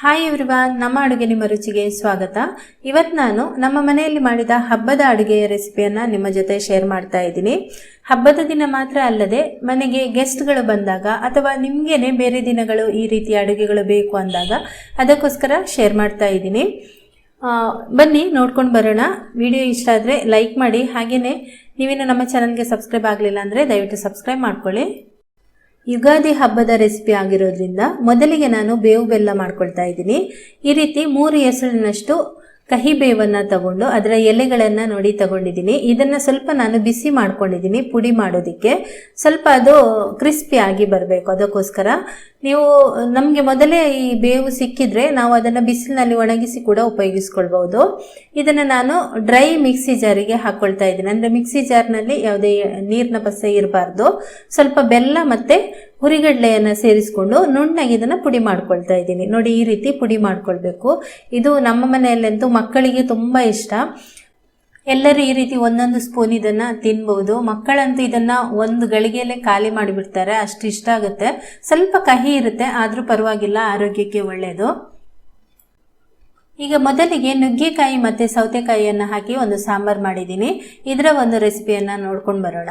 Hi everyone, ನಮ್ಮ ಅಡುಗೆ ನಿಮ್ಮ ರುಚಿಗೆ ಸ್ವಾಗತ. ಇವತ್ತು ನಾನು ನಮ್ಮ ಮನೆಯಲ್ಲಿ ಮಾಡಿದ ಹಬ್ಬದ ಅಡುಗೆಯ ರೆಸಿಪಿಯನ್ನು ನಿಮ್ಮ ಜೊತೆ ಶೇರ್ ಮಾಡ್ತಾ ಇದ್ದೀನಿ. ಹಬ್ಬದ ದಿನ ಮಾತ್ರ ಅಲ್ಲದೆ ಮನೆಗೆ ಗೆಸ್ಟ್ಗಳು ಬಂದಾಗ ಅಥವಾ ನಿಮಗೇನೆ ಬೇರೆ ದಿನಗಳು ಈ ರೀತಿಯ ಅಡುಗೆಗಳು ಬೇಕು ಅಂದಾಗ ಅದಕ್ಕೋಸ್ಕರ ಶೇರ್ ಮಾಡ್ತಾ ಇದ್ದೀನಿ. ಬನ್ನಿ ನೋಡ್ಕೊಂಡು ಬರೋಣ. ವಿಡಿಯೋ ಇಷ್ಟ ಆದರೆ ಲೈಕ್ ಮಾಡಿ, ಹಾಗೆಯೇ ನೀವೇನು ನಮ್ಮ ಚಾನಲ್ಗೆ ಸಬ್ಸ್ಕ್ರೈಬ್ ಆಗಲಿಲ್ಲ ಅಂದರೆ ದಯವಿಟ್ಟು ಸಬ್ಸ್ಕ್ರೈಬ್ ಮಾಡ್ಕೊಳ್ಳಿ. ಯುಗಾದಿ ಹಬ್ಬದ ರೆಸಿಪಿ ಆಗಿರೋದ್ರಿಂದ ಮೊದಲಿಗೆ ನಾನು ಬೇವು ಬೆಲ್ಲ ಮಾಡ್ಕೊಳ್ತಾ ಇದ್ದೀನಿ. ಈ ರೀತಿ 3 ಎಸಳಿನಷ್ಟು ಕಹಿ ಬೇವನ್ನು ತಗೊಂಡು ಅದರ ಎಲೆಗಳನ್ನು ನೋಡಿ ತಗೊಂಡಿದ್ದೀನಿ. ಇದನ್ನು ಸ್ವಲ್ಪ ನಾನು ಬಿಸಿ ಮಾಡ್ಕೊಂಡಿದ್ದೀನಿ ಪುಡಿ ಮಾಡೋದಕ್ಕೆ. ಸ್ವಲ್ಪ ಅದು ಕ್ರಿಸ್ಪಿ ಆಗಿ ಬರಬೇಕು, ಅದಕ್ಕೋಸ್ಕರ ನೀವು ನಮಗೆ ಮೊದಲೇ ಈ ಬೇವು ಸಿಕ್ಕಿದ್ರೆ ನಾವು ಅದನ್ನು ಬಿಸಿಲಿನಲ್ಲಿ ಒಣಗಿಸಿ ಕೂಡ ಉಪಯೋಗಿಸ್ಕೊಳ್ಬಹುದು. ಇದನ್ನು ನಾನು ಡ್ರೈ ಮಿಕ್ಸಿ ಜಾರಿಗೆ ಹಾಕ್ಕೊಳ್ತಾ ಇದ್ದೀನಿ. ಅಂದರೆ ಮಿಕ್ಸಿ ಜಾರ್ನಲ್ಲಿ ಯಾವುದೇ ನೀರಿನ ಪಸೆ ಇರಬಾರ್ದು. ಸ್ವಲ್ಪ ಬೆಲ್ಲ ಮತ್ತು ಹುರಿಗಡಲೆಯನ್ನು ಸೇರಿಸ್ಕೊಂಡು ನುಣ್ಣಗೆ ಇದನ್ನು ಪುಡಿ ಮಾಡ್ಕೊಳ್ತಾ ಇದ್ದೀನಿ. ನೋಡಿ, ಈ ರೀತಿ ಪುಡಿ ಮಾಡ್ಕೊಳ್ಬೇಕು. ಇದು ನಮ್ಮ ಮನೆಯಲ್ಲಂತೂ ಮಕ್ಕಳಿಗೆ ತುಂಬ ಇಷ್ಟ. ಎಲ್ಲರೂ ಈ ರೀತಿ ಒಂದೊಂದು ಸ್ಪೂನ್ ಇದನ್ನು ತಿನ್ಬಹುದು. ಮಕ್ಕಳಂತೂ ಇದನ್ನು ಒಂದು ಗಳಿಗೆಯಲ್ಲೇ ಖಾಲಿ ಮಾಡಿಬಿಡ್ತಾರೆ, ಅಷ್ಟು ಇಷ್ಟ ಆಗುತ್ತೆ. ಸ್ವಲ್ಪ ಕಹಿ ಇರುತ್ತೆ, ಆದರೂ ಪರವಾಗಿಲ್ಲ, ಆರೋಗ್ಯಕ್ಕೆ ಒಳ್ಳೆಯದು. ಈಗ ಮೊದಲಿಗೆ ನುಗ್ಗೆಕಾಯಿ ಮತ್ತು ಸೌತೆಕಾಯಿಯನ್ನು ಹಾಕಿ ಒಂದು ಸಾಂಬಾರು ಮಾಡಿದ್ದೀನಿ. ಇದರ ಒಂದು ರೆಸಿಪಿಯನ್ನು ನೋಡ್ಕೊಂಡು ಬರೋಣ.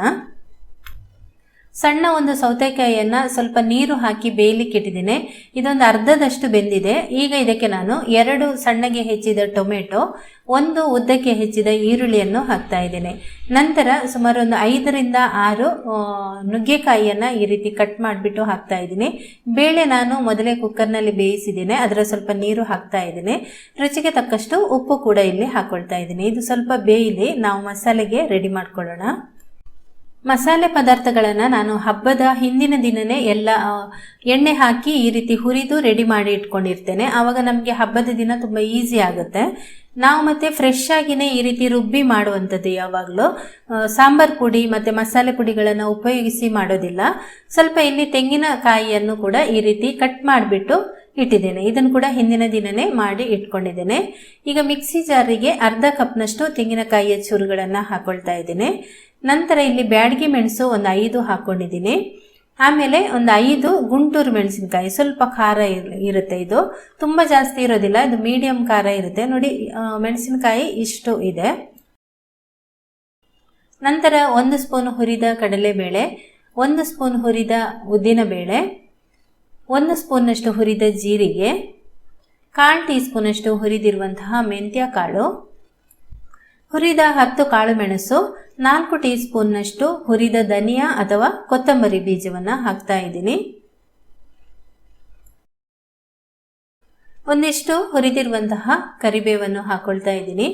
ಸಣ್ಣ ಒಂದು ಸೌತೆಕಾಯಿಯನ್ನು ಸ್ವಲ್ಪ ನೀರು ಹಾಕಿ ಬೇಯಲಿಕ್ಕೆ ಇಟ್ಟಿದ್ದೀನಿ. ಇದೊಂದು ಅರ್ಧದಷ್ಟು ಬೆಂದಿದೆ. ಈಗ ಇದಕ್ಕೆ ನಾನು 2 ಸಣ್ಣಗೆ ಹೆಚ್ಚಿದ ಟೊಮೆಟೊ, 1 ಉದ್ದಕ್ಕೆ ಹೆಚ್ಚಿದ ಈರುಳ್ಳಿಯನ್ನು ಹಾಕ್ತಾ ಇದ್ದೇನೆ. ನಂತರ ಸುಮಾರು ಒಂದು 5 ರಿಂದ 6 ನುಗ್ಗೆಕಾಯಿಯನ್ನು ಈ ರೀತಿ ಕಟ್ ಮಾಡಿಬಿಟ್ಟು ಹಾಕ್ತಾ ಇದ್ದೀನಿ. ಬೇಳೆ ನಾನು ಮೊದಲೇ ಕುಕ್ಕರ್ನಲ್ಲಿ ಬೇಯಿಸಿದ್ದೇನೆ, ಅದರ ಸ್ವಲ್ಪ ನೀರು ಹಾಕ್ತಾ ಇದ್ದೀನಿ. ರುಚಿಗೆ ತಕ್ಕಷ್ಟು ಉಪ್ಪು ಕೂಡ ಇಲ್ಲಿ ಹಾಕ್ಕೊಳ್ತಾ ಇದ್ದೀನಿ. ಇದು ಸ್ವಲ್ಪ ಬೇಯಲಿ, ನಾವು ಮಸಾಲೆಗೆ ರೆಡಿ ಮಾಡ್ಕೊಳ್ಳೋಣ. ಮಸಾಲೆ ಪದಾರ್ಥಗಳನ್ನು ನಾನು ಹಬ್ಬದ ಹಿಂದಿನ ದಿನವೇ ಎಲ್ಲ ಎಣ್ಣೆ ಹಾಕಿ ಈ ರೀತಿ ಹುರಿದು ರೆಡಿ ಮಾಡಿ ಇಟ್ಕೊಂಡಿರ್ತೇನೆ. ಆವಾಗ ನಮಗೆ ಹಬ್ಬದ ದಿನ ತುಂಬ ಈಸಿ ಆಗುತ್ತೆ. ನಾವು ಮತ್ತೆ ಫ್ರೆಶ್ ಆಗಿನೇ ಈ ರೀತಿ ರುಬ್ಬಿ ಮಾಡುವಂಥದ್ದು ಯಾವಾಗಲೂ. ಸಾಂಬಾರ್ ಪುಡಿ ಮತ್ತು ಮಸಾಲೆ ಪುಡಿಗಳನ್ನು ಉಪಯೋಗಿಸಿ ಮಾಡೋದಿಲ್ಲ. ಸ್ವಲ್ಪ ಇಲ್ಲಿ ತೆಂಗಿನಕಾಯಿಯನ್ನು ಕೂಡ ಈ ರೀತಿ ಕಟ್ ಮಾಡಿಬಿಟ್ಟು ಇಟ್ಟಿದ್ದೇನೆ. ಇದನ್ನು ಕೂಡ ಹಿಂದಿನ ದಿನವೇ ಮಾಡಿ ಇಟ್ಕೊಂಡಿದ್ದೇನೆ. ಈಗ ಮಿಕ್ಸಿ ಜಾರಿಗೆ ಅರ್ಧ ಕಪ್ನಷ್ಟು ತೆಂಗಿನಕಾಯಿಯ ಚೂರುಗಳನ್ನು ಹಾಕೊಳ್ತಾ ಇದ್ದೇನೆ. ನಂತರ ಇಲ್ಲಿ ಬ್ಯಾಡಗಿ ಮೆಣಸು ಒಂದು 5 ಹಾಕ್ಕೊಂಡಿದ್ದೀನಿ. ಆಮೇಲೆ ಒಂದು 5 ಗುಂಟೂರು ಮೆಣಸಿನಕಾಯಿ, ಸ್ವಲ್ಪ ಖಾರ ಇರುತ್ತೆ. ಇದು ತುಂಬ ಜಾಸ್ತಿ ಇರೋದಿಲ್ಲ, ಇದು ಮೀಡಿಯಂ ಖಾರ ಇರುತ್ತೆ. ನೋಡಿ, ಮೆಣಸಿನಕಾಯಿ ಇಷ್ಟು ಇದೆ. ನಂತರ 1 ಸ್ಪೂನ್ ಹುರಿದ ಕಡಲೆಬೇಳೆ, 1 ಸ್ಪೂನ್ ಹುರಿದ ಉದ್ದಿನಬೇಳೆ, 1 ಸ್ಪೂನ್ನಷ್ಟು ಹುರಿದ ಜೀರಿಗೆ, 1/4 ಟೀ ಸ್ಪೂನಷ್ಟು ಹುರಿದಿರುವಂತಹ ಮೆಂತ್ಯ ಕಾಳು, ಹುರಿದ 10 ಕಾಳು ಮೆಣಸು, 4 ಟೀ ಸ್ಪೂನ್ನಷ್ಟು ಹುರಿದ ಧನಿಯಾ ಅಥವಾ ಕೊತ್ತಂಬರಿ ಬೀಜವನ್ನು ಹಾಕ್ತಾ ಇದ್ದೀನಿ. ಒಂದಿಷ್ಟು ಹುರಿದಿರುವಂತಹ ಕರಿಬೇವನ್ನು ಹಾಕೊಳ್ತಾ ಇದ್ದೀನಿ.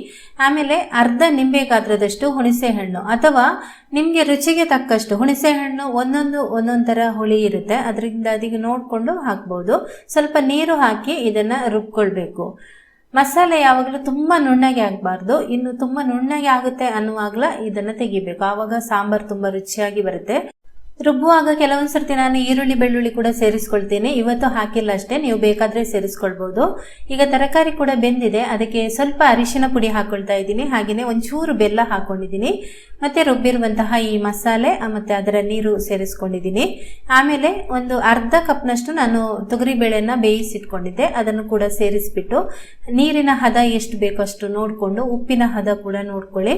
ಆಮೇಲೆ ಅರ್ಧ ನಿಂಬೆ ಗಾತ್ರದಷ್ಟು ಹುಣಸೆ ಹಣ್ಣು, ಅಥವಾ ನಿಮಗೆ ರುಚಿಗೆ ತಕ್ಕಷ್ಟು ಹುಣಸೆ ಹಣ್ಣು ಒಂದೊಂದು ಥರ ಹುಳಿ ಇರುತ್ತೆ, ಅದರಿಂದ ಅದಕ್ಕೆ ನೋಡಿಕೊಂಡು ಹಾಕ್ಬೋದು. ಸ್ವಲ್ಪ ನೀರು ಹಾಕಿ ಇದನ್ನು ರುಬ್ಕೊಳ್ಬೇಕು. ಮಸಾಲೆ ಯಾವಾಗಲೂ ತುಂಬ ನುಣ್ಣಗೆ ಆಗಬಾರ್ದು. ಇನ್ನು ತುಂಬ ನುಣ್ಣಗೆ ಆಗುತ್ತೆ ಅನ್ನುವಾಗಲ ಇದನ್ನು ತೆಗಿಬೇಕು, ಆವಾಗ ಸಾಂಬಾರು ತುಂಬ ರುಚಿಯಾಗಿ ಬರುತ್ತೆ. ರುಬ್ಬುವಾಗ ಕೆಲವೊಂದು ಸರ್ತಿ ನಾನು ಈರುಳ್ಳಿ ಬೆಳ್ಳುಳ್ಳಿ ಕೂಡ ಸೇರಿಸ್ಕೊಳ್ತೀನಿ. ಇವತ್ತು ಹಾಕಿಲ್ಲ ಅಷ್ಟೇ, ನೀವು ಬೇಕಾದರೆ ಸೇರಿಸ್ಕೊಳ್ಬೋದು. ಈಗ ತರಕಾರಿ ಕೂಡ ಬೆಂದಿದೆ, ಅದಕ್ಕೆ ಸ್ವಲ್ಪ ಅರಿಶಿನ ಪುಡಿ ಹಾಕ್ಕೊಳ್ತಾ ಇದ್ದೀನಿ. ಹಾಗೆಯೇ ಒಂಚೂರು ಬೆಲ್ಲ ಹಾಕ್ಕೊಂಡಿದ್ದೀನಿ. ಮತ್ತು ರುಬ್ಬಿರುವಂತಹ ಈ ಮಸಾಲೆ ಮತ್ತು ಅದರ ನೀರು ಸೇರಿಸ್ಕೊಂಡಿದ್ದೀನಿ. ಆಮೇಲೆ ಒಂದು ಅರ್ಧ ಕಪ್ನಷ್ಟು ನಾನು ತೊಗರಿಬೇಳೆಯನ್ನು ಬೇಯಿಸಿಟ್ಕೊಂಡಿದ್ದೆ, ಅದನ್ನು ಕೂಡ ಸೇರಿಸ್ಬಿಟ್ಟು ನೀರಿನ ಹದ ಎಷ್ಟು ಬೇಕೋ ಅಷ್ಟು ನೋಡಿಕೊಂಡು ಉಪ್ಪಿನ ಹದ ಕೂಡ ನೋಡ್ಕೊಳ್ಳಿ.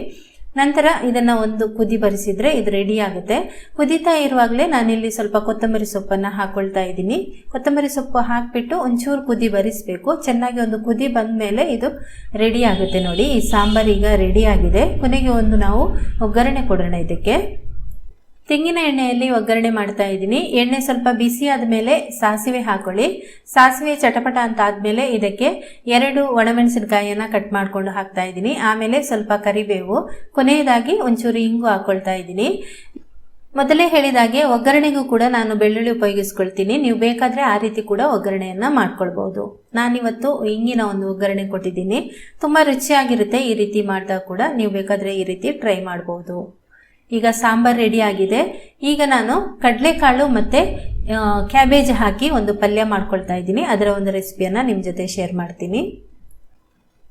ನಂತರ ಇದನ್ನು ಒಂದು ಕುದಿ ಬರಿಸಿದ್ರೆ ಇದು ರೆಡಿ ಆಗುತ್ತೆ. ಕುದೀತಾ ಇರುವಾಗಲೇ ನಾನಿಲ್ಲಿ ಸ್ವಲ್ಪ ಕೊತ್ತಂಬರಿ ಸೊಪ್ಪನ್ನು ಹಾಕ್ಕೊಳ್ತಾ ಇದ್ದೀನಿ. ಕೊತ್ತಂಬರಿ ಸೊಪ್ಪು ಹಾಕಿಬಿಟ್ಟು ಒಂಚೂರು ಕುದಿ ಬರಿಸಬೇಕು. ಚೆನ್ನಾಗಿ ಒಂದು ಕುದಿ ಬಂದ ಮೇಲೆ ಇದು ರೆಡಿ ಆಗುತ್ತೆ. ನೋಡಿ, ಈ ಸಾಂಬಾರು ಈಗ ರೆಡಿ ಆಗಿದೆ. ಕೊನೆಗೆ ಒಂದು ನಾವು ಒಗ್ಗರಣೆ ಕೊಡೋಣ. ಇದಕ್ಕೆ ತೆಂಗಿನ ಎಣ್ಣೆಯಲ್ಲಿ ಒಗ್ಗರಣೆ ಮಾಡ್ತಾ ಇದ್ದೀನಿ. ಎಣ್ಣೆ ಸ್ವಲ್ಪ ಬಿಸಿ ಆದಮೇಲೆ ಸಾಸಿವೆ ಹಾಕೊಳ್ಳಿ. ಸಾಸಿವೆ ಚಟಪಟ ಅಂತ ಆದಮೇಲೆ ಇದಕ್ಕೆ 2 ಒಣಮೆಣಸಿನಕಾಯಿಯನ್ನು ಕಟ್ ಮಾಡಿಕೊಂಡು ಹಾಕ್ತಾ ಇದ್ದೀನಿ. ಆಮೇಲೆ ಸ್ವಲ್ಪ ಕರಿಬೇವು, ಕೊನೆಯದಾಗಿ ಒಂಚೂರು ಇಂಗು ಹಾಕ್ಕೊಳ್ತಾ ಇದ್ದೀನಿ. ಮೊದಲೇ ಹೇಳಿದಾಗೆ ಒಗ್ಗರಣೆಗೂ ಕೂಡ ನಾನು ಬೆಳ್ಳುಳ್ಳಿ ಉಪಯೋಗಿಸ್ಕೊಳ್ತೀನಿ. ನೀವು ಬೇಕಾದರೆ ಆ ರೀತಿ ಕೂಡ ಒಗ್ಗರಣೆಯನ್ನು ಮಾಡ್ಕೊಳ್ಬೋದು. ನಾನಿವತ್ತು ಇಂಗಿನ ಒಂದು ಒಗ್ಗರಣೆ ಕೊಟ್ಟಿದ್ದೀನಿ, ತುಂಬ ರುಚಿಯಾಗಿರುತ್ತೆ. ಈ ರೀತಿ ಮಾಡಿದಾಗ ಕೂಡ ನೀವು ಬೇಕಾದರೆ ಈ ರೀತಿ ಟ್ರೈ ಮಾಡ್ಬೋದು. ಈಗ ಸಾಂಬಾರು ರೆಡಿ ಆಗಿದೆ. ಈಗ ನಾನು ಕಡಲೆಕಾಳು ಮತ್ತು ಕ್ಯಾಬೇಜ್ ಹಾಕಿ ಒಂದು ಪಲ್ಯ ಮಾಡ್ಕೊಳ್ತಾ ಇದ್ದೀನಿ. ಅದರ ಒಂದು ರೆಸಿಪಿಯನ್ನು ನಿಮ್ಮ ಜೊತೆ ಶೇರ್ ಮಾಡ್ತೀನಿ.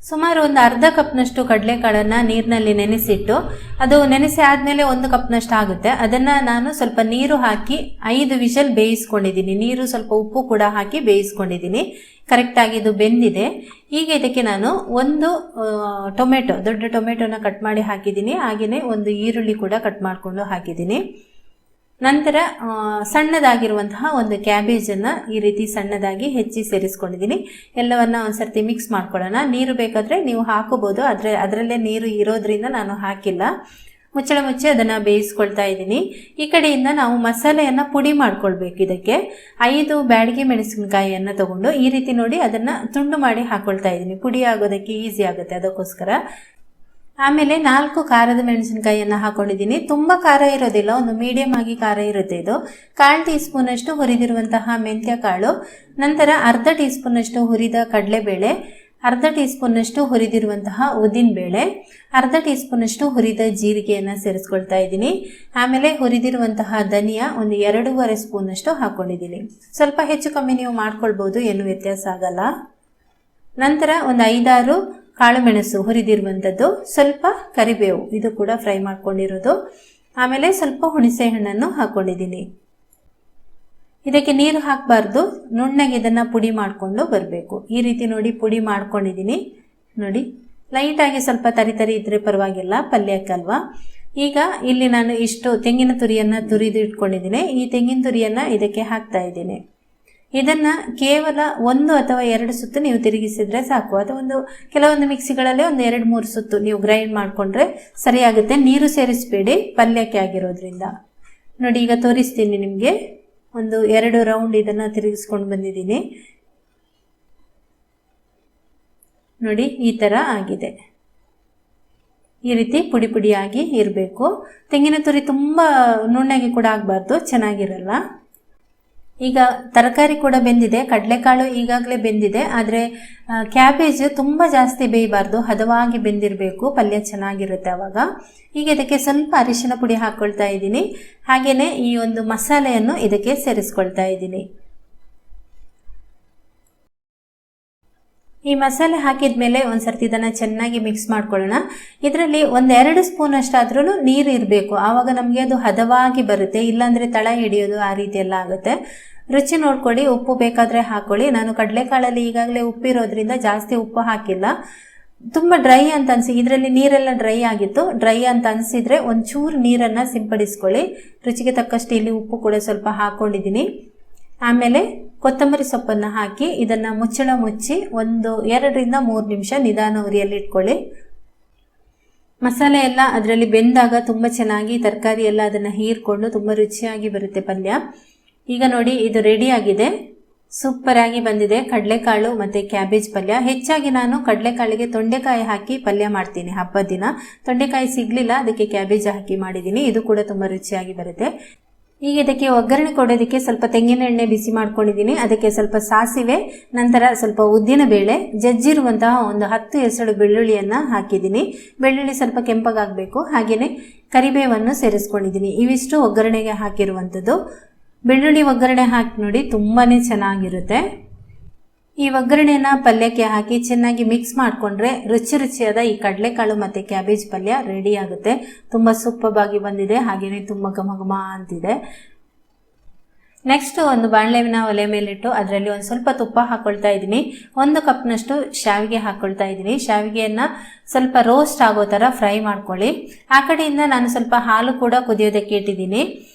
ಸುಮಾರು ಒಂದು ಅರ್ಧ ಕಪ್ನಷ್ಟು ಕಡಲೆಕಾಳನ್ನು ನೀರಿನಲ್ಲಿ ನೆನೆಸಿಟ್ಟು, ಅದು ನೆನೆಸಿ ಆದಮೇಲೆ 1 ಕಪ್ನಷ್ಟು ಆಗುತ್ತೆ. ಅದನ್ನು ನಾನು ಸ್ವಲ್ಪ ನೀರು ಹಾಕಿ 5 ವಿಷಲ್ ಬೇಯಿಸ್ಕೊಂಡಿದ್ದೀನಿ. ನೀರು ಸ್ವಲ್ಪ ಉಪ್ಪು ಕೂಡ ಹಾಕಿ ಬೇಯಿಸ್ಕೊಂಡಿದ್ದೀನಿ. ಕರೆಕ್ಟಾಗಿ ಇದು ಬೆಂದಿದೆ. ಈಗ ಇದಕ್ಕೆ ನಾನು 1 ಟೊಮೆಟೊ, ದೊಡ್ಡ ಟೊಮೆಟೊನ ಕಟ್ ಮಾಡಿ ಹಾಕಿದ್ದೀನಿ. ಹಾಗೆಯೇ 1 ಈರುಳ್ಳಿ ಕೂಡ ಕಟ್ ಮಾಡಿಕೊಂಡು ಹಾಕಿದ್ದೀನಿ. ನಂತರ ಸಣ್ಣದಾಗಿರುವಂತಹ 1 ಕ್ಯಾಬೇಜನ್ನು ಈ ರೀತಿ ಸಣ್ಣದಾಗಿ ಹೆಚ್ಚಿ ಸೇರಿಸ್ಕೊಂಡಿದ್ದೀನಿ. ಎಲ್ಲವನ್ನ ಒಂದ್ಸರ್ತಿ ಮಿಕ್ಸ್ ಮಾಡ್ಕೊಳ್ಳೋಣ. ನೀರು ಬೇಕಾದರೆ ನೀವು ಹಾಕೋಬೋದು, ಆದರೆ ಅದರಲ್ಲೇ ನೀರು ಇರೋದ್ರಿಂದ ನಾನು ಹಾಕಿಲ್ಲ. ಮುಚ್ಚಳ ಮುಚ್ಚಿ ಅದನ್ನು ಬೇಯಿಸ್ಕೊಳ್ತಾ ಇದ್ದೀನಿ. ಈ ಕಡೆಯಿಂದ ನಾವು ಮಸಾಲೆಯನ್ನು ಪುಡಿ ಮಾಡ್ಕೊಳ್ಬೇಕು. ಇದಕ್ಕೆ 5 ಬ್ಯಾಡಗಿ ಮೆಣಸಿನಕಾಯಿಯನ್ನು ತಗೊಂಡು ಈ ರೀತಿ ನೋಡಿ ಅದನ್ನು ತುಂಡು ಮಾಡಿ ಹಾಕೊಳ್ತಾ ಇದ್ದೀನಿ. ಪುಡಿ ಆಗೋದಕ್ಕೆ ಈಸಿ ಆಗುತ್ತೆ, ಅದಕ್ಕೋಸ್ಕರ. ಆಮೇಲೆ 4 ಖಾರದ ಮೆಣಸಿನಕಾಯಿಯನ್ನು ಹಾಕೊಂಡಿದ್ದೀನಿ. ತುಂಬ ಖಾರ ಇರೋದಿಲ್ಲ, ಒಂದು ಮೀಡಿಯಂ ಆಗಿ ಖಾರ ಇರುತ್ತೆ ಇದು. 1/4 ಟೀ ಸ್ಪೂನಷ್ಟು ಹುರಿದಿರುವಂತಹ ಮೆಂತ್ಯ ಕಾಳು, ನಂತರ ಅರ್ಧ ಟೀ ಸ್ಪೂನಷ್ಟು ಹುರಿದ ಕಡಲೆಬೇಳೆ, ಅರ್ಧ ಟೀ ಸ್ಪೂನಷ್ಟು ಹುರಿದಿರುವಂತಹ ಉದ್ದಿನಬೇಳೆ, ಅರ್ಧ ಟೀ ಸ್ಪೂನಷ್ಟು ಹುರಿದ ಜೀರಿಗೆಯನ್ನು ಸೇರಿಸ್ಕೊಳ್ತಾ ಇದ್ದೀನಿ. ಆಮೇಲೆ ಹುರಿದಿರುವಂತಹ ಧನಿಯಾ ಒಂದು 2.5 ಸ್ಪೂನಷ್ಟು ಹಾಕೊಂಡಿದ್ದೀನಿ. ಸ್ವಲ್ಪ ಹೆಚ್ಚು ಕಮ್ಮಿ ನೀವು ಮಾಡ್ಕೊಳ್ಬೋದು, ಏನು ವ್ಯತ್ಯಾಸ ಆಗಲ್ಲ. ನಂತರ ಒಂದು 5-6 ಕಾಳು ಮೆಣಸು ಹುರಿದಿರುವಂಥದ್ದು, ಸ್ವಲ್ಪ ಕರಿಬೇವು, ಇದು ಕೂಡ ಫ್ರೈ ಮಾಡ್ಕೊಂಡಿರೋದು. ಆಮೇಲೆ ಸ್ವಲ್ಪ ಹುಣಸೆ ಹಣ್ಣನ್ನು ಹಾಕ್ಕೊಂಡಿದ್ದೀನಿ. ಇದಕ್ಕೆ ನೀರು ಹಾಕಬಾರ್ದು, ನುಣ್ಣಗೆ ಇದನ್ನು ಪುಡಿ ಮಾಡಿಕೊಂಡು ಬರಬೇಕು. ಈ ರೀತಿ ನೋಡಿ ಪುಡಿ ಮಾಡ್ಕೊಂಡಿದ್ದೀನಿ. ನೋಡಿ ಲೈಟಾಗಿ ಸ್ವಲ್ಪ ತರಿ ಇದ್ದರೆ ಪರವಾಗಿಲ್ಲ, ಪಲ್ಯಕ್ಕಲ್ವಾ. ಈಗ ಇಲ್ಲಿ ನಾನು ಇಷ್ಟು ತೆಂಗಿನ ತುರಿಯನ್ನು ತುರಿದು ಇಟ್ಕೊಂಡಿದ್ದೀನಿ. ಈ ತೆಂಗಿನ ತುರಿಯನ್ನು ಇದಕ್ಕೆ ಹಾಕ್ತಾ ಇದ್ದೀನಿ. ಇದನ್ನು ಕೇವಲ 1 ಅಥವಾ 2 ಸುತ್ತು ನೀವು ತಿರುಗಿಸಿದ್ರೆ ಸಾಕು. ಅಥವಾ ಕೆಲವೊಂದು ಮಿಕ್ಸಿಗಳಲ್ಲಿ 2-3 ಸುತ್ತು ನೀವು ಗ್ರೈಂಡ್ ಮಾಡಿಕೊಂಡ್ರೆ ಸರಿಯಾಗುತ್ತೆ. ನೀರು ಸೇರಿಸಬೇಡಿ, ಪಲ್ಯಕ್ಕೆ ಆಗಿರೋದ್ರಿಂದ. ನೋಡಿ ಈಗ ತೋರಿಸ್ತೀನಿ ನಿಮಗೆ. 1-2 ರೌಂಡ್ ಇದನ್ನು ತಿರುಗಿಸ್ಕೊಂಡು ಬಂದಿದ್ದೀನಿ. ನೋಡಿ ಈ ಥರ ಆಗಿದೆ. ಈ ರೀತಿ ಪುಡಿ ಪುಡಿಯಾಗಿ ಇರಬೇಕು. ತೆಂಗಿನ ತುರಿ ತುಂಬ ನುಣ್ಣಗೆ ಕೂಡ ಆಗಬಾರ್ದು, ಚೆನ್ನಾಗಿರಲ್ಲ. ಈಗ ತರಕಾರಿ ಕೂಡ ಬೆಂದಿದೆ, ಕಡಲೆಕಾಳು ಈಗಾಗಲೇ ಬೆಂದಿದೆ. ಆದರೆ ಕ್ಯಾಬೇಜ್ ತುಂಬ ಜಾಸ್ತಿ ಬೇಯಬಾರ್ದು, ಹದವಾಗಿ ಬೆಂದಿರಬೇಕು, ಪಲ್ಯ ಚೆನ್ನಾಗಿರುತ್ತೆ ಆವಾಗ. ಈಗ ಇದಕ್ಕೆ ಸ್ವಲ್ಪ ಅರಿಶಿನ ಪುಡಿ ಹಾಕ್ಕೊಳ್ತಾ ಇದ್ದೀನಿ. ಹಾಗೆಯೇ ಈ ಒಂದು ಮಸಾಲೆಯನ್ನು ಇದಕ್ಕೆ ಸೇರಿಸ್ಕೊಳ್ತಾ ಇದ್ದೀನಿ. ಈ ಮಸಾಲೆ ಹಾಕಿದ ಮೇಲೆ ಒಂದ್ಸರ್ತಿ ಇದನ್ನು ಚೆನ್ನಾಗಿ ಮಿಕ್ಸ್ ಮಾಡ್ಕೊಳ್ಳೋಣ. ಇದರಲ್ಲಿ 1-2 ಸ್ಪೂನ್ ಅಷ್ಟಾದ್ರೂ ನೀರು ಇರಬೇಕು, ಆವಾಗ ನಮಗೆ ಅದು ಹದವಾಗಿ ಬರುತ್ತೆ. ಇಲ್ಲಾಂದರೆ ತಳ ಹಿಡಿಯೋದು ಆ ರೀತಿ ಎಲ್ಲ ಆಗುತ್ತೆ. ರುಚಿ ನೋಡ್ಕೊಳ್ಳಿ, ಉಪ್ಪು ಬೇಕಾದರೆ ಹಾಕ್ಕೊಳ್ಳಿ. ನಾನು ಕಡಲೆಕಾಳಲ್ಲಿ ಈಗಾಗಲೇ ಉಪ್ಪಿರೋದ್ರಿಂದ ಜಾಸ್ತಿ ಉಪ್ಪು ಹಾಕಿಲ್ಲ. ತುಂಬ ಡ್ರೈ ಅಂತ ಇದರಲ್ಲಿ ನೀರೆಲ್ಲ ಡ್ರೈ ಆಗಿತ್ತು. ಡ್ರೈ ಅಂತ ಅನಿಸಿದರೆ ಒಂಚೂರು ನೀರನ್ನು ಸಿಂಪಡಿಸ್ಕೊಳ್ಳಿ. ರುಚಿಗೆ ತಕ್ಕಷ್ಟು ಇಲ್ಲಿ ಉಪ್ಪು ಕೂಡ ಸ್ವಲ್ಪ ಹಾಕ್ಕೊಂಡಿದ್ದೀನಿ. ಆಮೇಲೆ ಕೊತ್ತಂಬರಿ ಸೊಪ್ಪನ್ನು ಹಾಕಿ ಇದನ್ನು ಮುಚ್ಚಳ ಮುಚ್ಚಿ 2-3 ನಿಮಿಷ ನಿಧಾನ ಉರಿಯಲ್ಲಿ ಇಟ್ಕೊಳ್ಳಿ. ಮಸಾಲೆ ಎಲ್ಲ ಅದರಲ್ಲಿ ಬೆಂದಾಗ ತುಂಬ ಚೆನ್ನಾಗಿ ತರಕಾರಿ ಎಲ್ಲ ಅದನ್ನು ಹೀರ್ಕೊಂಡು ತುಂಬ ರುಚಿಯಾಗಿ ಬರುತ್ತೆ ಪಲ್ಯ. ಈಗ ನೋಡಿ ಇದು ರೆಡಿ ಆಗಿದೆ, ಸೂಪರ್ ಆಗಿ ಬಂದಿದೆ ಕಡಲೆಕಾಳು ಮತ್ತು ಕ್ಯಾಬೇಜ್ ಪಲ್ಯ. ಹೆಚ್ಚಾಗಿ ನಾನು ಕಡಲೆಕಾಳಿಗೆ ತೊಂಡೆಕಾಯಿ ಹಾಕಿ ಪಲ್ಯ ಮಾಡ್ತೀನಿ ಹಬ್ಬದ ದಿನ. ತೊಂಡೆಕಾಯಿ ಸಿಗಲಿಲ್ಲ, ಅದಕ್ಕೆ ಕ್ಯಾಬೇಜ್ ಹಾಕಿ ಮಾಡಿದ್ದೀನಿ. ಇದು ಕೂಡ ತುಂಬ ರುಚಿಯಾಗಿ ಬರುತ್ತೆ. ಈಗ ಇದಕ್ಕೆ ಒಗ್ಗರಣೆ ಕೊಡೋದಕ್ಕೆ ಸ್ವಲ್ಪ ತೆಂಗಿನ ಎಣ್ಣೆ ಬಿಸಿ ಮಾಡ್ಕೊಂಡಿದ್ದೀನಿ. ಅದಕ್ಕೆ ಸ್ವಲ್ಪ ಸಾಸಿವೆ, ನಂತರ ಸ್ವಲ್ಪ ಉದ್ದಿನ ಬೇಳೆ, ಜಜ್ಜಿರುವಂತಹ 10 ಎಸಳು ಬೆಳ್ಳುಳ್ಳಿಯನ್ನು ಹಾಕಿದ್ದೀನಿ. ಬೆಳ್ಳುಳ್ಳಿ ಸ್ವಲ್ಪ ಕೆಂಪಗಾಗಬೇಕು. ಹಾಗೆಯೇ ಕರಿಬೇವನ್ನು ಸೇರಿಸ್ಕೊಂಡಿದ್ದೀನಿ. ಇವಿಷ್ಟು ಒಗ್ಗರಣೆಗೆ ಹಾಕಿರುವಂಥದ್ದು. ಬೆಳ್ಳುಳ್ಳಿ ಒಗ್ಗರಣೆ ಹಾಕಿ ನೋಡಿ, ತುಂಬಾ ಚೆನ್ನಾಗಿರುತ್ತೆ. ಈ ಒಗ್ಗರಣೆನ ಪಲ್ಯಕ್ಕೆ ಹಾಕಿ ಚೆನ್ನಾಗಿ ಮಿಕ್ಸ್ ಮಾಡಿಕೊಂಡ್ರೆ ರುಚಿಯಾದ ಈ ಕಡಲೆಕಾಳು ಮತ್ತು ಕ್ಯಾಬೇಜ್ ಪಲ್ಯ ರೆಡಿ ಆಗುತ್ತೆ. ತುಂಬ ಸೂಪರ್ಬಾಗಿ ಬಂದಿದೆ, ಹಾಗೆಯೇ ತುಂಬ ಘಮ ಅಂತಿದೆ. ನೆಕ್ಸ್ಟ್ ಒಂದು ಬಾಣಲೆನ ಒಲೆ ಮೇಲಿಟ್ಟು ಅದರಲ್ಲಿ ಒಂದು ಸ್ವಲ್ಪ ತುಪ್ಪ ಹಾಕ್ಕೊಳ್ತಾ ಇದ್ದೀನಿ. 1 ಕಪ್ನಷ್ಟು ಶಾವಿಗೆ ಹಾಕ್ಕೊಳ್ತಾ ಇದ್ದೀನಿ. ಶಾವಿಗೆಯನ್ನು ಸ್ವಲ್ಪ ರೋಸ್ಟ್ ಆಗೋ ಥರ ಫ್ರೈ ಮಾಡ್ಕೊಳ್ಳಿ. ಆ ಕಡೆಯಿಂದ ನಾನು ಸ್ವಲ್ಪ ಹಾಲು ಕೂಡ ಕುದಿಯೋದಕ್ಕೆ ಇಟ್ಟಿದ್ದೀನಿ,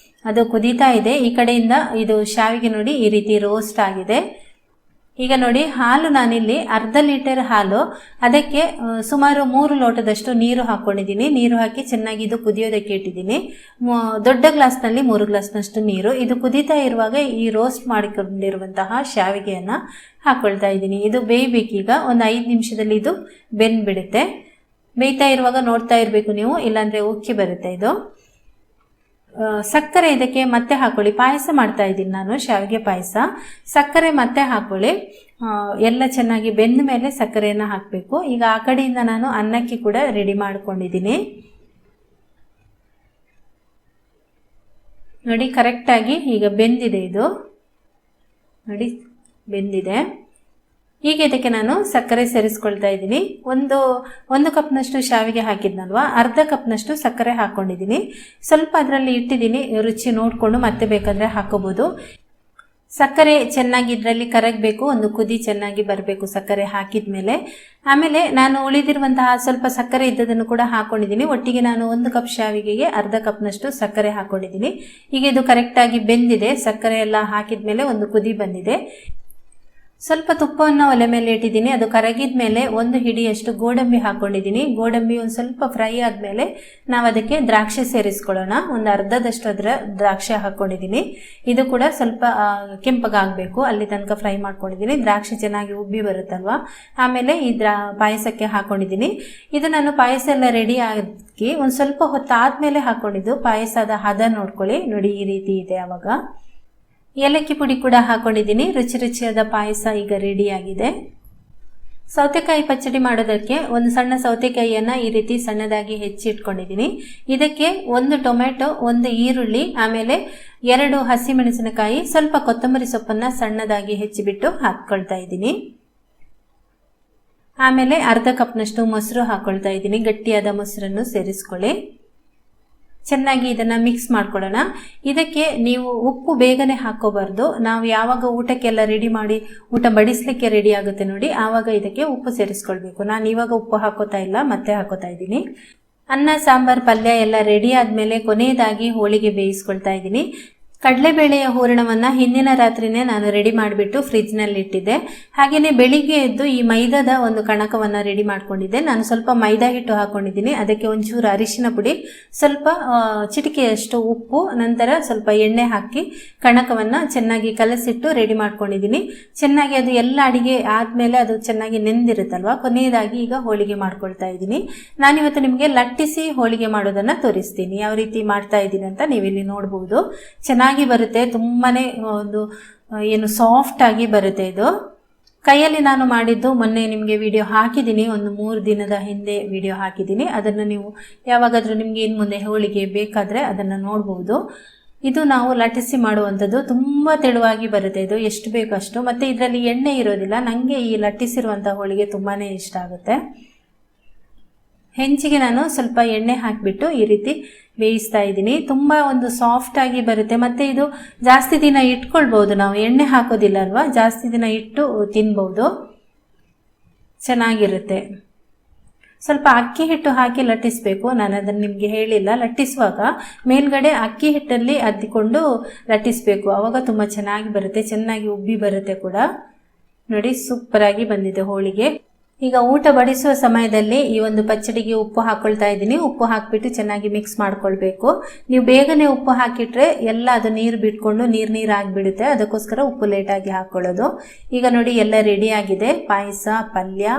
ಅದು ಕುದೀತಾ ಇದೆ. ಈ ಕಡೆಯಿಂದ ಇದು ಶಾವಿಗೆ ನೋಡಿ ಈ ರೀತಿ ರೋಸ್ಟ್ ಆಗಿದೆ. ಈಗ ನೋಡಿ ಹಾಲು ನಾನಿಲ್ಲಿ 1/2 ಲೀಟರ್ ಹಾಲು, ಅದಕ್ಕೆ ಸುಮಾರು 3 ಲೋಟದಷ್ಟು ನೀರು ಹಾಕ್ಕೊಂಡಿದ್ದೀನಿ. ನೀರು ಹಾಕಿ ಚೆನ್ನಾಗಿ ಇದು ಕುದಿಯೋದಕ್ಕೆ ಇಟ್ಟಿದ್ದೀನಿ. ದೊಡ್ಡ ಗ್ಲಾಸ್ನಲ್ಲಿ 3 ಗ್ಲಾಸ್ನಷ್ಟು ನೀರು. ಇದು ಕುದೀತಾ ಇರುವಾಗ ಈ ರೋಸ್ಟ್ ಮಾಡಿಕೊಂಡಿರುವಂತಹ ಶಾವಿಗೆಯನ್ನು ಹಾಕ್ಕೊಳ್ತಾ ಇದ್ದೀನಿ. ಇದು ಬೇಯಬೇಕೀಗ, ಒಂದು 5 ನಿಮಿಷದಲ್ಲಿ ಇದು ಬೆಂದ್ಬಿಡುತ್ತೆ. ಬೇಯ್ತಾ ಇರುವಾಗ ನೋಡ್ತಾ ಇರಬೇಕು ನೀವು, ಇಲ್ಲಾಂದರೆ ಉಕ್ಕಿ ಬರುತ್ತೆ ಇದು. ಸಕ್ಕರೆ ಇದಕ್ಕೆ ಮತ್ತೆ ಹಾಕೊಳ್ಳಿ. ಪಾಯಸ ಮಾಡ್ತಾ ಇದ್ದೀನಿ ನಾನು, ಶಾವಿಗೆ ಪಾಯಸ. ಸಕ್ಕರೆ ಮತ್ತೆ ಹಾಕೊಳ್ಳಿ. ಎಲ್ಲ ಚೆನ್ನಾಗಿ ಬೆಂದ ಮೇಲೆ ಸಕ್ಕರೆಯನ್ನು ಹಾಕಬೇಕು. ಈಗ ಆ ಕಡೆಯಿಂದ ನಾನು ಅನ್ನಕ್ಕೆ ಕೂಡ ರೆಡಿ ಮಾಡ್ಕೊಂಡಿದ್ದೀನಿ. ನೋಡಿ ಕರೆಕ್ಟಾಗಿ ಈಗ ಬೆಂದಿದೆ ಇದು, ನೋಡಿ ಬೆಂದಿದೆ. ಈಗ ಇದಕ್ಕೆ ನಾನು ಸಕ್ಕರೆ ಸೇರಿಸ್ಕೊಳ್ತಾ ಇದ್ದೀನಿ. ಒಂದು ಕಪ್ನಷ್ಟು ಶಾವಿಗೆ ಹಾಕಿದ್ನಲ್ವಾ, ಅರ್ಧ ಕಪ್ನಷ್ಟು ಸಕ್ಕರೆ ಹಾಕ್ಕೊಂಡಿದ್ದೀನಿ. ಸ್ವಲ್ಪ ಅದರಲ್ಲಿ ಇಟ್ಟಿದ್ದೀನಿ, ರುಚಿ ನೋಡಿಕೊಂಡು ಮತ್ತೆ ಬೇಕಾದರೆ ಹಾಕೋಬೋದು. ಸಕ್ಕರೆ ಚೆನ್ನಾಗಿ ಇದರಲ್ಲಿ ಕರಗಬೇಕು, ಒಂದು ಕುದಿ ಚೆನ್ನಾಗಿ ಬರಬೇಕು ಸಕ್ಕರೆ ಹಾಕಿದ ಮೇಲೆ. ಆಮೇಲೆ ನಾನು ಉಳಿದಿರುವಂತಹ ಸ್ವಲ್ಪ ಸಕ್ಕರೆ ಇದ್ದದನ್ನು ಕೂಡ ಹಾಕೊಂಡಿದ್ದೀನಿ. ಒಟ್ಟಿಗೆ ನಾನು 1 ಕಪ್ ಶಾವಿಗೆಗೆ ಅರ್ಧ ಕಪ್ನಷ್ಟು ಸಕ್ಕರೆ ಹಾಕೊಂಡಿದ್ದೀನಿ. ಈಗ ಇದು ಕರೆಕ್ಟಾಗಿ ಬೆಂದಿದೆ, ಸಕ್ಕರೆ ಎಲ್ಲ ಹಾಕಿದ ಮೇಲೆ ಒಂದು ಕುದಿ ಬಂದಿದೆ. ಸ್ವಲ್ಪ ತುಪ್ಪವನ್ನು ಒಲೆ ಮೇಲೆ ಇಟ್ಟಿದ್ದೀನಿ, ಅದು ಕರಗಿದ ಮೇಲೆ 1 ಹಿಡಿಯಷ್ಟು ಗೋಡಂಬಿ ಹಾಕೊಂಡಿದ್ದೀನಿ. ಗೋಡಂಬಿ ಒಂದು ಸ್ವಲ್ಪ ಫ್ರೈ ಆದಮೇಲೆ ನಾವು ಅದಕ್ಕೆ ದ್ರಾಕ್ಷಿ ಸೇರಿಸ್ಕೊಳ್ಳೋಣ. ಒಂದು ಅರ್ಧದಷ್ಟು ಅದರ ದ್ರಾಕ್ಷಿ ಹಾಕ್ಕೊಂಡಿದ್ದೀನಿ. ಇದು ಕೂಡ ಸ್ವಲ್ಪ ಕೆಂಪಗಾಗಬೇಕು, ಅಲ್ಲಿ ತನಕ ಫ್ರೈ ಮಾಡ್ಕೊಂಡಿದ್ದೀನಿ. ದ್ರಾಕ್ಷಿ ಚೆನ್ನಾಗಿ ಉಬ್ಬಿ ಬರುತ್ತಲ್ವ, ಆಮೇಲೆ ಈ ಪಾಯಸಕ್ಕೆ ಹಾಕ್ಕೊಂಡಿದ್ದೀನಿ. ಇದು ನಾನು ಪಾಯಸ ಎಲ್ಲ ರೆಡಿ ಆಗಿ ಒಂದು ಸ್ವಲ್ಪ ಹೊತ್ತಾದ್ಮೇಲೆ ಹಾಕ್ಕೊಂಡಿದ್ದು. ಪಾಯಸದ ಹದ ನೋಡ್ಕೊಳ್ಳಿ, ನೋಡಿ ಈ ರೀತಿ ಇದೆ. ಆವಾಗ ಏಲಕ್ಕಿ ಪುಡಿ ಕೂಡ ಹಾಕೊಂಡಿದ್ದೀನಿ. ರುಚಿ ರುಚಿಯಾದ ಪಾಯಸ ಈಗ ರೆಡಿಯಾಗಿದೆ. ಸೌತೆಕಾಯಿ ಪಚ್ಚಡಿ ಮಾಡೋದಕ್ಕೆ ಒಂದು ಸಣ್ಣ ಸೌತೆಕಾಯಿಯನ್ನು ಈ ರೀತಿ ಸಣ್ಣದಾಗಿ ಹೆಚ್ಚಿಟ್ಕೊಂಡಿದ್ದೀನಿ. ಇದಕ್ಕೆ 1 ಟೊಮೆಟೊ, 1 ಈರುಳ್ಳಿ, ಆಮೇಲೆ 2 ಹಸಿಮೆಣಸಿನಕಾಯಿ, ಸ್ವಲ್ಪ ಕೊತ್ತಂಬರಿ ಸೊಪ್ಪನ್ನು ಸಣ್ಣದಾಗಿ ಹೆಚ್ಚಿಬಿಟ್ಟು ಹಾಕ್ಕೊಳ್ತಾ ಇದ್ದೀನಿ. ಆಮೇಲೆ ಅರ್ಧ ಕಪ್ನಷ್ಟು ಮೊಸರು ಹಾಕ್ಕೊಳ್ತಾ ಇದ್ದೀನಿ. ಗಟ್ಟಿಯಾದ ಮೊಸರನ್ನು ಸೇರಿಸ್ಕೊಳ್ಳಿ. ಚೆನ್ನಾಗಿ ಇದನ್ನು ಮಿಕ್ಸ್ ಮಾಡ್ಕೊಳ್ಳೋಣ. ಇದಕ್ಕೆ ನೀವು ಉಪ್ಪು ಬೇಗನೆ ಹಾಕೋಬಾರ್ದು. ನಾವು ಯಾವಾಗ ಊಟಕ್ಕೆಲ್ಲ ರೆಡಿ ಮಾಡಿ ಊಟ ಬಡಿಸ್ಲಿಕ್ಕೆ ರೆಡಿ ಆಗುತ್ತೆ ನೋಡಿ, ಆವಾಗ ಇದಕ್ಕೆ ಉಪ್ಪು ಸೇರಿಸ್ಕೊಳ್ಬೇಕು. ನಾನು ಇವಾಗ ಉಪ್ಪು ಹಾಕೋತಾ ಇಲ್ಲ, ಮತ್ತೆ ಹಾಕೋತಾ ಇದ್ದೀನಿ. ಅನ್ನ, ಸಾಂಬಾರ್, ಪಲ್ಯ ಎಲ್ಲ ರೆಡಿ ಆದಮೇಲೆ ಕೊನೆಯದಾಗಿ ಹೋಳಿಗೆ ಬೇಯಿಸ್ಕೊಳ್ತಾ ಇದ್ದೀನಿ. ಕಡಲೆಬೇಳೆಯ ಹೂರಣವನ್ನು ಹಿಂದಿನ ರಾತ್ರಿನೇ ನಾನು ರೆಡಿ ಮಾಡಿಬಿಟ್ಟು ಫ್ರಿಜ್ನಲ್ಲಿ ಇಟ್ಟಿದ್ದೆ. ಹಾಗೆಯೇ ಬೆಳಿಗ್ಗೆ ಎದ್ದು ಈ ಮೈದಾದ ಒಂದು ಕಣಕವನ್ನು ರೆಡಿ ಮಾಡ್ಕೊಂಡಿದ್ದೆ. ನಾನು ಸ್ವಲ್ಪ ಮೈದಾ ಹಿಟ್ಟು ಹಾಕ್ಕೊಂಡಿದ್ದೀನಿ. ಅದಕ್ಕೆ ಒಂಚೂರು ಅರಿಶಿನ ಪುಡಿ, ಸ್ವಲ್ಪ ಚಿಟಿಕೆಯಷ್ಟು ಉಪ್ಪು, ನಂತರ ಸ್ವಲ್ಪ ಎಣ್ಣೆ ಹಾಕಿ ಕಣಕವನ್ನು ಚೆನ್ನಾಗಿ ಕಲಸಿಟ್ಟು ರೆಡಿ ಮಾಡ್ಕೊಂಡಿದ್ದೀನಿ. ಚೆನ್ನಾಗಿ ಅದು ಎಲ್ಲ ಅಡಿಗೆ ಆದಮೇಲೆ ಅದು ಚೆನ್ನಾಗಿ ನೆಂದಿರುತ್ತಲ್ವ, ಕೊನೆಯದಾಗಿ ಈಗ ಹೋಳಿಗೆ ಮಾಡ್ಕೊಳ್ತಾ ಇದ್ದೀನಿ. ನಾನಿವತ್ತು ನಿಮಗೆ ಲಟ್ಟಿಸಿ ಹೋಳಿಗೆ ಮಾಡೋದನ್ನು ತೋರಿಸ್ತೀನಿ. ಯಾವ ರೀತಿ ಮಾಡ್ತಾ ಇದ್ದೀನಿ ಅಂತ ನೀವಿಲ್ಲಿ ನೋಡ್ಬೋದು. ಚೆನ್ನಾಗಿ ಬರುತ್ತೆ, ತುಂಬಾನೇ ಒಂದು ಏನು ಸಾಫ್ಟ್ ಆಗಿ ಬರುತ್ತೆ. ಇದು ಕೈಯಲ್ಲಿ ನಾನು ಮಾಡಿದ್ದು ಮೊನ್ನೆ ನಿಮಗೆ ವಿಡಿಯೋ ಹಾಕಿದ್ದೀನಿ, ಒಂದು 3 ದಿನದ ಹಿಂದೆ ವಿಡಿಯೋ ಹಾಕಿದ್ದೀನಿ. ಅದನ್ನು ನೀವು ಯಾವಾಗಾದರೂ ನಿಮಗೆ ಇನ್ನು ಮುಂದೆ ಹೋಳಿಗೆ ಬೇಕಾದರೆ ಅದನ್ನು ನೋಡ್ಬೋದು. ಇದು ನಾವು ಲಟ್ಟಿಸಿ ಮಾಡುವಂಥದ್ದು, ತುಂಬ ತೆಳುವಾಗಿ ಬರುತ್ತೆ ಇದು, ಎಷ್ಟು ಬೇಕೋ ಅಷ್ಟು. ಮತ್ತು ಇದರಲ್ಲಿ ಎಣ್ಣೆ ಇರೋದಿಲ್ಲ. ನನಗೆ ಈ ಲಟ್ಟಿಸಿರುವಂಥ ಹೋಳಿಗೆ ತುಂಬಾ ಇಷ್ಟ ಆಗುತ್ತೆ. ಹೆಂಚಿಗೆ ನಾನು ಸ್ವಲ್ಪ ಎಣ್ಣೆ ಹಾಕಿಬಿಟ್ಟು ಈ ರೀತಿ ಬೇಯಿಸ್ತಾ ಇದ್ದೀನಿ. ತುಂಬ ಒಂದು ಸಾಫ್ಟ್ ಆಗಿ ಬರುತ್ತೆ. ಮತ್ತು ಇದು ಜಾಸ್ತಿ ದಿನ ಇಟ್ಕೊಳ್ಬೋದು, ನಾವು ಎಣ್ಣೆ ಹಾಕೋದಿಲ್ಲ ಅಲ್ವಾ, ಜಾಸ್ತಿ ದಿನ ಇಟ್ಟು ತಿನ್ಬೋದು, ಚೆನ್ನಾಗಿರುತ್ತೆ. ಸ್ವಲ್ಪ ಅಕ್ಕಿ ಹಿಟ್ಟು ಹಾಕಿ ಲಟ್ಟಿಸಬೇಕು. ನಾನು ಅದನ್ನು ನಿಮಗೆ ಹೇಳಿಲ್ಲ. ಲಟ್ಟಿಸುವಾಗ ಮೇಲ್ಗಡೆ ಅಕ್ಕಿ ಹಿಟ್ಟಲ್ಲಿ ಅದ್ದಿಕೊಂಡು ಲಟ್ಟಿಸಬೇಕು, ಆವಾಗ ತುಂಬ ಚೆನ್ನಾಗಿ ಬರುತ್ತೆ, ಚೆನ್ನಾಗಿ ಉಬ್ಬಿ ಬರುತ್ತೆ ಕೂಡ. ನೋಡಿ, ಸೂಪರಾಗಿ ಬಂದಿದೆ ಹೋಳಿಗೆ. ಈಗ ಊಟ ಬಡಿಸುವ ಸಮಯದಲ್ಲಿ ಈ ಒಂದು ಪಚ್ಚಡಿಗೆ ಉಪ್ಪು ಹಾಕೊಳ್ತಾ ಇದ್ದೀನಿ. ಉಪ್ಪು ಹಾಕಿಬಿಟ್ಟು ಚೆನ್ನಾಗಿ ಮಿಕ್ಸ್ ಮಾಡ್ಕೊಳ್ಬೇಕು. ನೀವು ಬೇಗನೆ ಉಪ್ಪು ಹಾಕಿಟ್ರೆ ಎಲ್ಲ ಅದು ನೀರು ಬಿಟ್ಕೊಂಡು ನೀರಾಗಿಬಿಡುತ್ತೆ, ಅದಕ್ಕೋಸ್ಕರ ಉಪ್ಪು ಲೇಟಾಗಿ ಹಾಕ್ಕೊಳ್ಳೋದು. ಈಗ ನೋಡಿ ಎಲ್ಲ ರೆಡಿ ಆಗಿದೆ. ಪಾಯಸ, ಪಲ್ಯ.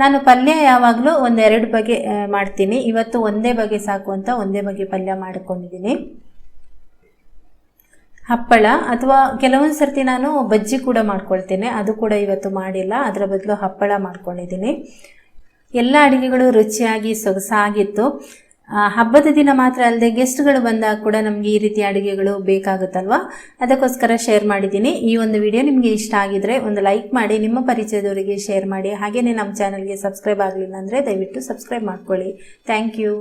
ನಾನು ಪಲ್ಯ ಯಾವಾಗಲೂ 1-2 ಬಗೆ ಮಾಡ್ತೀನಿ. ಇವತ್ತು ಒಂದೇ ಬಗೆ ಸಾಕು ಅಂತ ಒಂದೇ ಬಗೆ ಪಲ್ಯ ಮಾಡ್ಕೊಂಡಿದ್ದೀನಿ. ಹಪ್ಪಳ ಅಥವಾ ಕೆಲವೊಂದು ಸರ್ತಿ ನಾನು ಬಜ್ಜಿ ಕೂಡ ಮಾಡ್ಕೊಳ್ತೇನೆ, ಅದು ಕೂಡ ಇವತ್ತು ಮಾಡಿಲ್ಲ. ಅದರ ಬದಲು ಹಪ್ಪಳ ಮಾಡ್ಕೊಂಡಿದ್ದೀನಿ. ಎಲ್ಲ ಅಡುಗೆಗಳು ರುಚಿಯಾಗಿ ಸೊಗಸಾಗಿತ್ತು. ಹಬ್ಬದ ದಿನ ಮಾತ್ರ ಅಲ್ಲದೆ ಗೆಸ್ಟ್ಗಳು ಬಂದಾಗ ಕೂಡ ನಮಗೆ ಈ ರೀತಿ ಅಡುಗೆಗಳು ಬೇಕಾಗುತ್ತಲ್ವ, ಅದಕ್ಕೋಸ್ಕರ ಶೇರ್ ಮಾಡಿದ್ದೀನಿ. ಈ ಒಂದು ವಿಡಿಯೋ ನಿಮಗೆ ಇಷ್ಟ ಆಗಿದ್ರೆ ಒಂದು ಲೈಕ್ ಮಾಡಿ, ನಿಮ್ಮ ಪರಿಚಯದವರಿಗೆ ಶೇರ್ ಮಾಡಿ. ಹಾಗೆಯೇ ನಮ್ಮ ಚಾನಲ್ಗೆ ಸಬ್ಸ್ಕ್ರೈಬ್ ಆಗಲಿಲ್ಲ ಅಂದರೆ ದಯವಿಟ್ಟು ಸಬ್ಸ್ಕ್ರೈಬ್ ಮಾಡ್ಕೊಳ್ಳಿ. Thank you.